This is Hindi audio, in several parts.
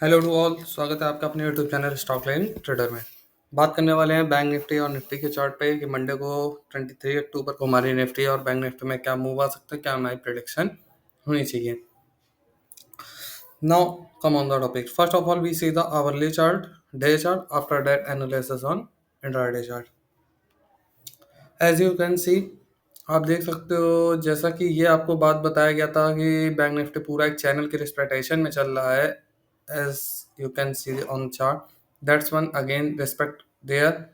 हेलो टू ऑल, स्वागत है आपका अपने YouTube channel stock line trader में। बात करने वाले हैं बैंक निफ्टी और निफ्टी के चार्ट पे कि मंडे को 23 अक्टूबर को हमारी निफ्टी और बैंक निफ्टी में क्या मूव आ सकता है, क्या हमारी प्रेडिक्शन होनी चाहिए। Now come on the topic. First of all we see the hourly chart, day chart, after that analysis on intraday chart. As you can see, आप देख सकते हो जैसा कि ये आपको बात बताया गया था कि बैंक निफ्टी पूरा एक चैनल के रिस्पेक्टेशन में चल रहा है। As you can see on chart, that's one again respect there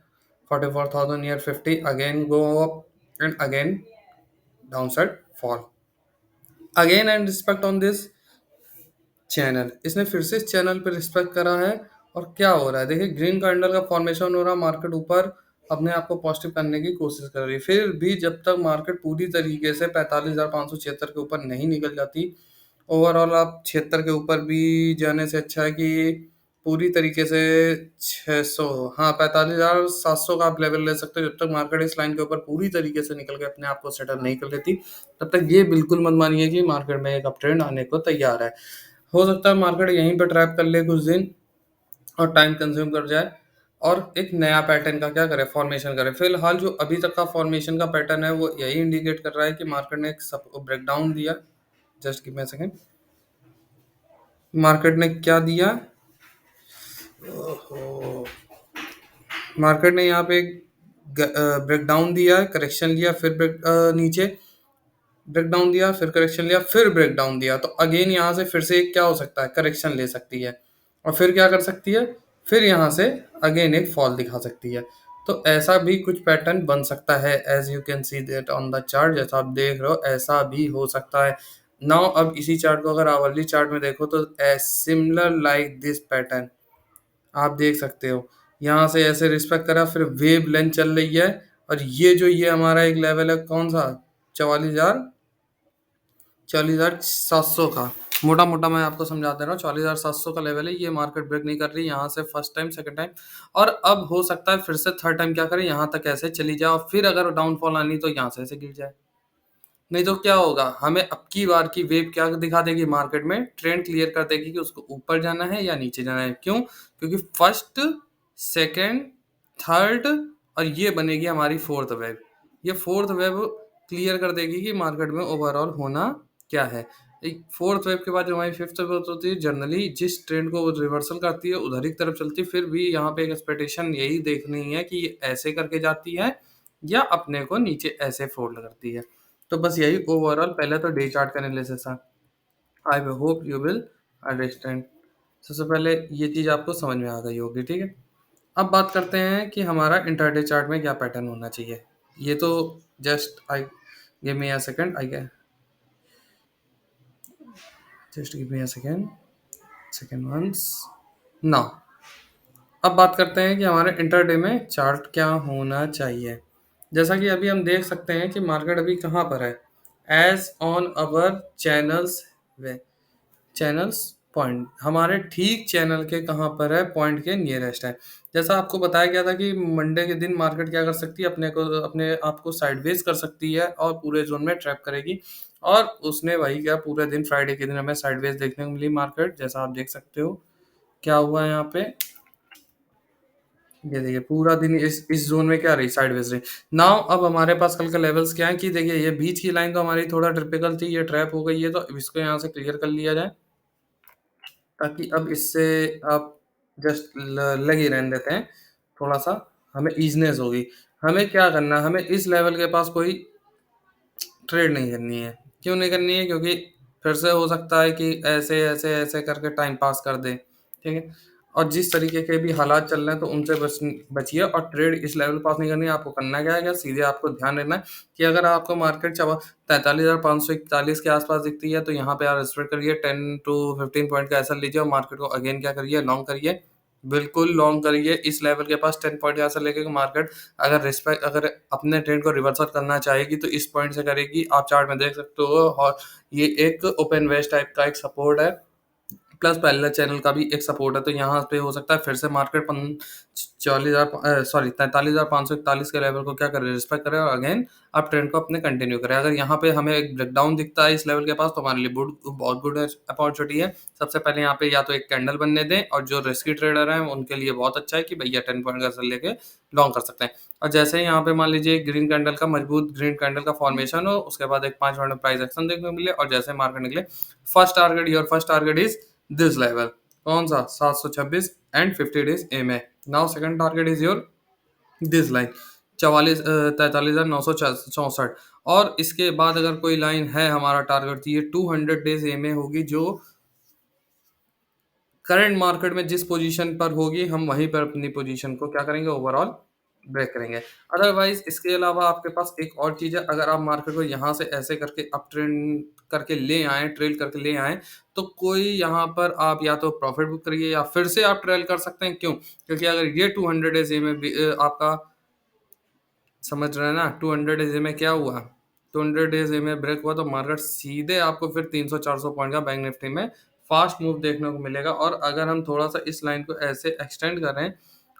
44,000 near 50, again go up and again downside fall again and respect on this channel. इसने फिर से इस चैनल पे रिस्पेक्ट करा है। और क्या हो रहा है देखिए, ग्रीन कैंडल का फॉर्मेशन हो रहा है, मार्केट ऊपर अपने आप को पॉजिटिव करने की कोशिश कर रही है। फिर भी जब तक मार्केट पूरी तरीके से 45,576 के ऊपर नहीं निकल जाती, ओवरऑल आप 76 के ऊपर भी जाने से अच्छा है कि पूरी तरीके से 600, हाँ 45,700 का आप लेवल ले सकते हो। जब तक मार्केट इस लाइन के ऊपर पूरी तरीके से निकल के अपने आप को सेटल नहीं कर लेती, तब तक ये बिल्कुल मत मानिए कि मार्केट में एक अप ट्रेंड आने को तैयार है। हो सकता है मार्केट यहीं पर ट्रैप कर ले कुछ दिन और टाइम कंज्यूम कर जाए और एक नया पैटर्न का क्या करे, फॉर्मेशन करे। फिलहाल जो अभी तक का फॉर्मेशन का पैटर्न है वो यही इंडिकेट कर रहा है कि मार्केट ने एक सब ब्रेकडाउन दिया। Just give me a second. Market ने क्या दिया, ओहो, मार्केट ने यहाँ पे एक ब्रेकडाउन दिया, करेक्शन लिया, फिर नीचे ब्रेकडाउन दिया, फिर करेक्शन लिया, फिर ब्रेकडाउन दिया। तो अगेन यहाँ से फिर से एक क्या हो सकता है, करेक्शन ले सकती है और फिर क्या कर सकती है, फिर यहाँ से अगेन एक फॉल दिखा सकती है। तो ऐसा भी कुछ पैटर्न बन सकता है। As you can see that on the chart, जैसा आप देख रहे हो ऐसा भी हो सकता है। नाउ अब इसी चार्ट को अगर आवरली चार्ट में देखो तो सिमिलर लाइक दिस पैटर्न आप देख सकते हो। यहाँ से ऐसे रिस्पेक्ट करा, फिर वेव लेंथ चल रही है और ये हमारा एक लेवल है कौन सा, 44,700 का। मोटा मोटा मैं आपको समझा दे रहा हूँ, 44,700 का लेवल है। ये मार्केट ब्रेक नहीं कर रही यहाँ से, फर्स्ट टाइम, सेकंड टाइम, और अब हो सकता है फिर से थर्ड टाइम क्या करे, यहाँ तक ऐसे चली जाए और फिर अगर डाउनफॉल आनी तो यहाँ से ऐसे गिर जाए। नहीं तो क्या होगा, हमें अब की बार की वेव क्या दिखा देगी, मार्केट में ट्रेंड क्लियर कर देगी कि उसको ऊपर जाना है या नीचे जाना है। क्यों? क्योंकि फर्स्ट, सेकंड, थर्ड और ये बनेगी हमारी फोर्थ वेव। ये फोर्थ वेव क्लियर कर देगी कि मार्केट में ओवरऑल होना क्या है। एक फोर्थ वेव के बाद जो हमारी फिफ्थ वेव होती है, जनरली जिस ट्रेंड को वो रिवर्सल करती है उधर ही तरफ चलती है। फिर भी यहाँ पे एक एक्सपेक्टेशन यही देखनी है कि ये ऐसे करके जाती है या अपने को नीचे ऐसे फोल्ड करती है। तो बस यही ओवरऑल पहले तो डे चार्ट का एनालिसिस था। I hope you will understand. सबसे पहले ये चीज़ आपको समझ में आ गई होगी, ठीक है। अब बात करते हैं कि हमारा इंटरडे चार्ट में क्या पैटर्न होना चाहिए। ये तो just I give me a second, I get just give me a second, second once now. अब बात करते हैं कि हमारे इंटरडे में चार्ट क्या होना चाहिए। जैसा कि अभी हम देख सकते हैं कि मार्केट अभी कहाँ पर है, as on our channels way channels point, हमारे ठीक चैनल के कहाँ पर है, पॉइंट के नियरेस्ट है। जैसा आपको बताया गया था कि मंडे के दिन मार्केट क्या कर सकती है, अपने आप को साइडवेज कर सकती है और पूरे जोन में ट्रैप करेगी। और उसने वही किया, पूरे दिन फ्राइडे के दिन हमें साइडवेज देखने को मिली मार्केट। जैसा आप देख सकते हो क्या हुआ है यहाँ पे, ये देखिए पूरा दिन इस जोन में क्या रही, साइडवेज रही। नाउ अब हमारे पास कल के लेवल्स क्या है कि देखिए ये बीच की लाइन तो हमारी थोड़ा टिपिकल थी, ये ट्रैप हो गई है, तो अब इसको यहाँ से क्लियर कर लिया जाए ताकि अब इससे आप जस्ट लग ही रहने देते हैं। थोड़ा सा हमें ईजनेस होगी। हमें क्या करना है, हमें इस लेवल के पास कोई ट्रेड नहीं करनी है। क्यों नहीं करनी है? क्योंकि फिर से हो सकता है कि ऐसे ऐसे ऐसे करके टाइम पास कर दे, ठीक है। और जिस तरीके के भी हालात चल रहे हैं तो उनसे बचिए और ट्रेड इस लेवल पास नहीं करनी है। आपको करना क्या है, क्या सीधे आपको ध्यान रखना है कि अगर आपको मार्केट 43,541 के आसपास दिखती है तो यहाँ पे आप एक्सपेक्ट करिए 10 to 15 पॉइंट का ऐसा लीजिए और मार्केट को अगेन क्या करिए, लॉन्ग करिए, बिल्कुल लॉन्ग करिए। इस लेवल के पास 10 पॉइंट यहाँ से लेके मार्केट अगर अपने ट्रेंड को रिवर्सल करना चाहेगी तो इस पॉइंट से करेगी। आप चार्ट में देख सकते हो और ये एक ओपन वेस्ट टाइप का एक सपोर्ट है, प्लस पैरेलल चैनल का भी एक सपोर्ट है, तो यहाँ पे हो सकता है फिर से मार्केट 43,541 के लेवल को क्या करे, रिस्पेक्ट करे और अगेन आप ट्रेंड को अपने कंटिन्यू करें। अगर यहाँ पे हमें एक ब्रेकडाउन दिखता है इस लेवल के पास, तो हमारे लिए बहुत गुड अपॉर्चुनिटी है। सबसे पहले यहाँ पे या तो एक कैंडल बनने दें, और जो रिस्की ट्रेडर हैं उनके लिए बहुत अच्छा है कि भैया 10 पॉइंट का सेल लेके लॉन्ग कर सकते हैं। और जैसे ही यहाँ पे मान लीजिए ग्रीन कैंडल का मजबूत ग्रीन कैंडल का फॉर्मेशन हो, उसके बाद एक 5 मिनट में प्राइस एक्शन देखने को मिले, और जैसे मार्केट निकले, first target is this level. कौन सा? 726 and 50 days M A. Now second target is your this line, 43,964। और इसके बाद अगर कोई लाइन है हमारा टारगेट, तो ये 200 डेज एम ए होगी, जो करंट मार्केट में जिस पोजीशन पर होगी हम वहीं पर अपनी पोजीशन को क्या करेंगे, ओवरऑल ब्रेक करेंगे। अदरवाइज इसके अलावा आपके पास एक और चीज है, अगर आप मार्केट को यहाँ से ऐसे करके अप ट्रेंड करके ले आए, ट्रेल करके ले आए, तो कोई यहाँ पर आप या तो प्रॉफिट बुक करिए या फिर से आप ट्रेल कर सकते हैं। क्यों? क्योंकि अगर ये 200 डेज में आपका, समझ रहे हैं ना, 200 डेज में क्या हुआ, 200 डेज में ब्रेक हुआ, तो मार्केट सीधे आपको फिर 300-400 पॉइंट का बैंक निफ्टी में फास्ट मूव देखने को मिलेगा। और अगर हम थोड़ा सा इस लाइन को ऐसे एक्सटेंड करें,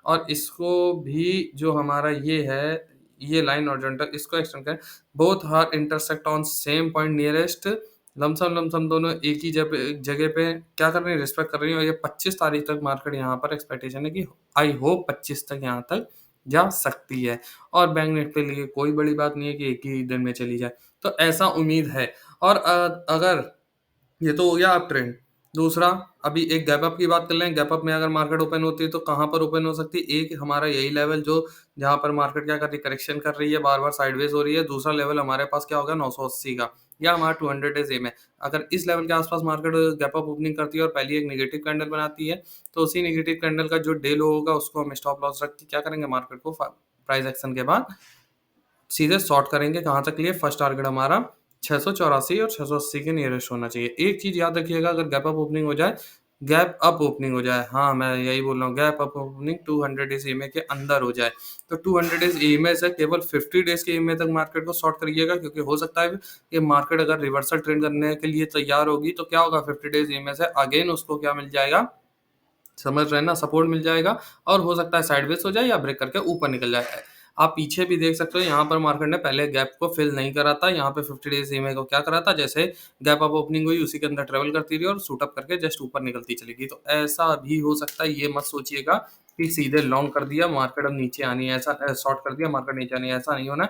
और इसको भी जो हमारा ये है, ये लाइन हॉरिजॉन्टल, इसको एक्सटेंड करें, both are intersect on same point nearest, lump sum दोनों एक ही जगह पे क्या कर रही है, रिस्पेक्ट कर रही है। और ये 25 तारीख तक मार्केट यहाँ पर एक्सपेक्टेशन है कि आई होप 25 तक यहाँ तक जा सकती है। और बैंक निफ्टी के लिए कोई बड़ी बात नहीं है कि एक ही दिन में चली जाए, तो ऐसा उम्मीद है। और अगर ये तो हो गया अप ट्रेंड। दूसरा, अभी एक गैप अप की बात कर लें। गैप अप में अगर मार्केट ओपन होती है तो कहाँ पर ओपन हो सकती है? एक हमारा यही लेवल जो जहाँ पर मार्केट क्या कर रही है, करेक्शन कर रही है, बार-बार साइडवेज हो रही है। दूसरा लेवल हमारे पास क्या होगा, 980 का, या हमारा 200 डेज एम है। अगर इस लेवल के आसपास मार्केट गैप अप ओपनिंग करती है और पहली एक नेगेटिव कैंडल बनाती है, तो उसी नेगेटिव कैंडल का जो डे लो होगा उसको हम स्टॉप लॉस रख के क्या करेंगे, मार्केट को प्राइस एक्शन के बाद सीधे शॉर्ट करेंगे। कहाँ तक लिए? फर्स्ट टारगेट हमारा 684 और 680 के नियरेस्ट होना चाहिए। एक चीज याद रखिएगा, अगर गैप अप ओपनिंग हो जाए, गैप अप ओपनिंग हो जाए, हाँ मैं यही बोल रहा हूँ, gap up opening 200 days EMA के अंदर हो जाए, तो 200 डेज ईएमए से केवल 50 डेज के ईएमए तक मार्केट को शॉर्ट करिएगा। क्योंकि हो सकता है कि मार्केट अगर रिवर्सल ट्रेंड करने के लिए तैयार होगी, तो क्या होगा, 50 डेज ईएमए से अगेन उसको क्या मिल जाएगा, समझ रहे हैं ना, सपोर्ट मिल जाएगा। और हो सकता है साइडवेज हो जाए या ब्रेक करके ऊपर निकल जाए। आप पीछे भी देख सकते हो, यहाँ पर मार्केट ने पहले गैप को फिल नहीं करा था। यहाँ पे 50 डेज ईएमए को क्या करा था, जैसे गैप अप ओपनिंग हुई उसी के अंदर ट्रेवल करती रही और शूट अप करके जस्ट ऊपर निकलती चली गई। तो ऐसा भी हो सकता है, ये मत सोचिएगा कि सीधे लॉन्ग कर दिया मार्केट अब नीचे आनी है, ऐसा शॉर्ट कर दिया मार्केट नीचे आनी है, ऐसा नहीं होना।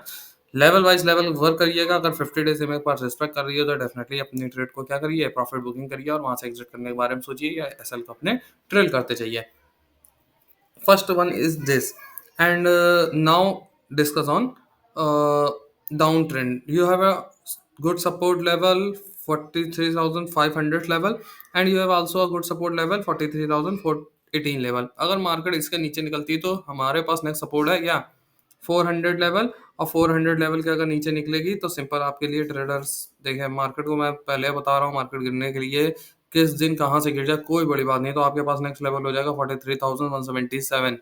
लेवल वाइज लेवल वर्क करिएगा। अगर 50 डेज ईएमए के पास रिस्पेक्ट कर रही है, तो डेफिनेटली अपनी ट्रेड को क्या करिए, प्रॉफिट बुकिंग करिए और वहां से एग्जिट करने के बारे में सोचिए, या एसएल को अपने ट्रेल करते चाहिए। First one is this, and now discuss on uh, downtrend. You have a good support level 43,500 level, and you have also a good support level 43,418 level. अगर मार्केट इसके नीचे निकलती है, तो हमारे पास नेक्स्ट सपोर्ट है क्या, 400 लेवल। और 400 लेवल के अगर नीचे निकलेगी, तो सिंपल आपके लिए ट्रेडर्स, देखें मार्केट को मैं पहले बता रहा हूँ, मार्केट गिरने के लिए किस दिन कहाँ से गिर जाए कोई बड़ी बात नहीं, तो आपके पास नेक्स्ट लेवल हो जाएगा 43,177।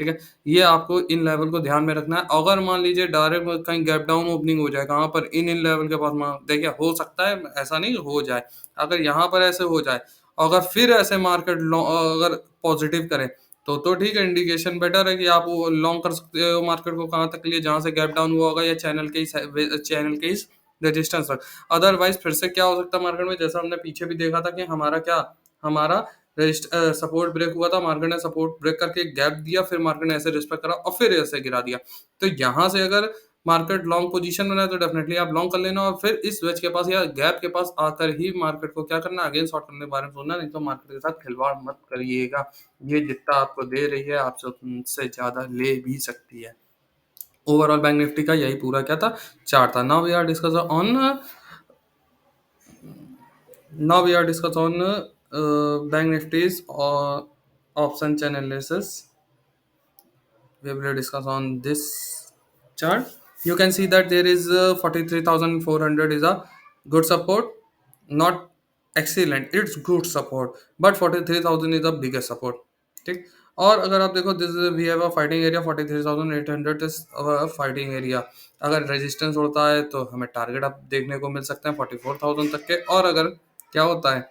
ठीक है, ये आपको इन लेवल को ध्यान में रखना है। अगर मान लीजिए डायरेक्ट कहीं गैप डाउन ओपनिंग हो जाए, कहाँ पर, इन लेवल के पास, देखिए हो सकता है, ऐसा नहीं हो जाए। अगर यहाँ पर ऐसे हो जाए, अगर फिर ऐसे मार्केट अगर पॉजिटिव करे, तो ठीक है, इंडिकेशन बेटर है कि आप वो लॉन्ग कर सकते हो मार्केट को कहाँ तक लिए, जहाँ से गैप डाउन हुआ होगा, या चैनल के इस रेजिस्टेंस तक। अदरवाइज फिर से क्या हो सकता है मार्केट में, जैसा हमने पीछे भी देखा था कि हमारा क्या, हमारा सपोर्ट ब्रेक हुआ था, मार्केट ने सपोर्ट ब्रेक करके गैप दिया, फिर मार्केट ने ऐसे रिस्पेक्ट करा और फिर ऐसे गिरा दिया। तो यहाँ से अगर मार्केट लॉन्ग पोजीशन बनाए, तो डेफिनेटली आप लॉन्ग कर लेना, और फिर इस वेज के पास या गैप के पास आकर ही मार्केट को क्या करना, अगेन शॉर्ट करने के बारे में सोचना। नहीं तो मार्केट के साथ खिलवाड़ मत करिएगा। ये जितना आपको दे रही है, आपसे उनसे ज्यादा ले भी सकती है। ओवरऑल बैंक निफ्टी का यही पूरा क्या था, चार्ट था। Now we are discuss on Now we are discuss on Bank Nifty's option chain analysis. We will discuss on this chart. You can see that there is 43,400 is a good support, not excellent, it's good support, but 43,000 is the biggest support. ठीक, और अगर आप देखो, this we have a fighting area 43,800 is fighting area. अगर रेजिस्टेंस होता है, तो हमें टारगेट आप देखने को मिल सकते हैं 44,000 तक के। और अगर क्या होता है,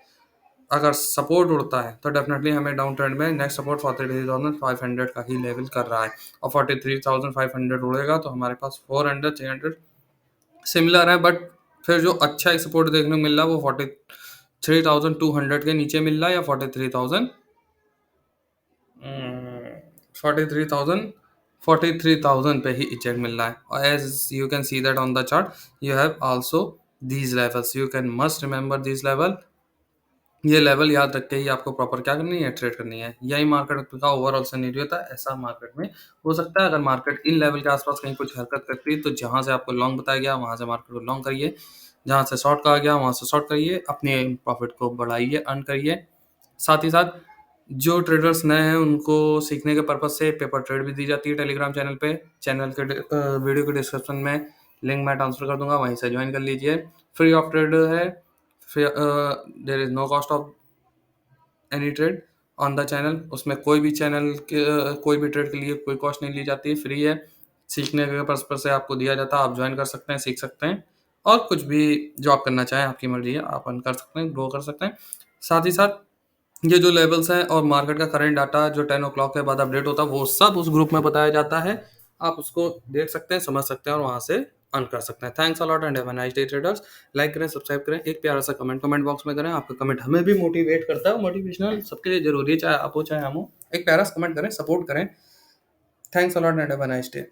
अगर सपोर्ट उड़ता है तो डेफिनेटली हमें डाउन ट्रेंड में नेक्स्ट सपोर्ट 43,500 का ही लेवल कर रहा है, और 43,500 उड़ेगा तो हमारे पास 400 300 सिमिलर है, बट फिर जो अच्छा एक सपोर्ट देखने को मिल रहा है वो 43,200 के नीचे मिल रहा है, या 43,000 पे ही इजेक्ट मिल रहा है। और as you can see that on the chart you have also these levels, you can must remember these level. ये लेवल याद रख के ही आपको प्रॉपर क्या करनी है, ट्रेड करनी है। यही मार्केट का ओवरऑल सिनेरियो था, ऐसा मार्केट में हो सकता है। अगर मार्केट इन लेवल के आसपास कहीं कुछ हरकत करती है तो जहां से आपको लॉन्ग बताया गया वहां से मार्केट को लॉन्ग करिए, जहां से शॉर्ट कहा गया वहां से शॉर्ट करिए, अपने प्रॉफिट को बढ़ाइए, अर्न करिए। साथ ही साथ जो ट्रेडर्स नए हैं उनको सीखने के पर्पज से पेपर ट्रेड भी दी जाती है टेलीग्राम चैनल पे। चैनल के वीडियो के डिस्क्रिप्शन में लिंक मैं ट्रांसफर कर दूंगा, वहीं से ज्वाइन कर लीजिए। फ्री ऑफ ट्रेड है, there is no cost of any trade on the channel. उसमें कोई भी चैनल के कोई भी ट्रेड के लिए कोई कॉस्ट नहीं ली जाती है, फ्री है। सीखने के पर्पज से आपको दिया जाता है, आप ज्वाइन कर सकते हैं, सीख सकते हैं, और कुछ भी जो आप करना चाहें आपकी मर्जी है, आप अर्न कर सकते हैं, ग्रो कर सकते हैं। साथ ही साथ ये जो लेवल्स हैं और मार्केट का करंट डाटा जो 10 ओ क्लॉक के बाद अपडेट होता है वो सब उस ग्रुप में बताया जाता है। आप उसको देख सकते हैं, समझ सकते हैं, और वहां से अर्न कर सकते हैं। Thanks a lot and have a nice day traders. Like करें, सब्सक्राइब करें, एक प्यारा सा कमेंट बॉक्स में करें। आपका कमेंट हमें भी मोटिवेट करता है, मोटिवेशनल सबके लिए जरूरी है, चाहे आप हो चाहे हम हो। एक प्यारा सा कमेंट करें, सपोर्ट करें। Thanks a lot and have a nice day.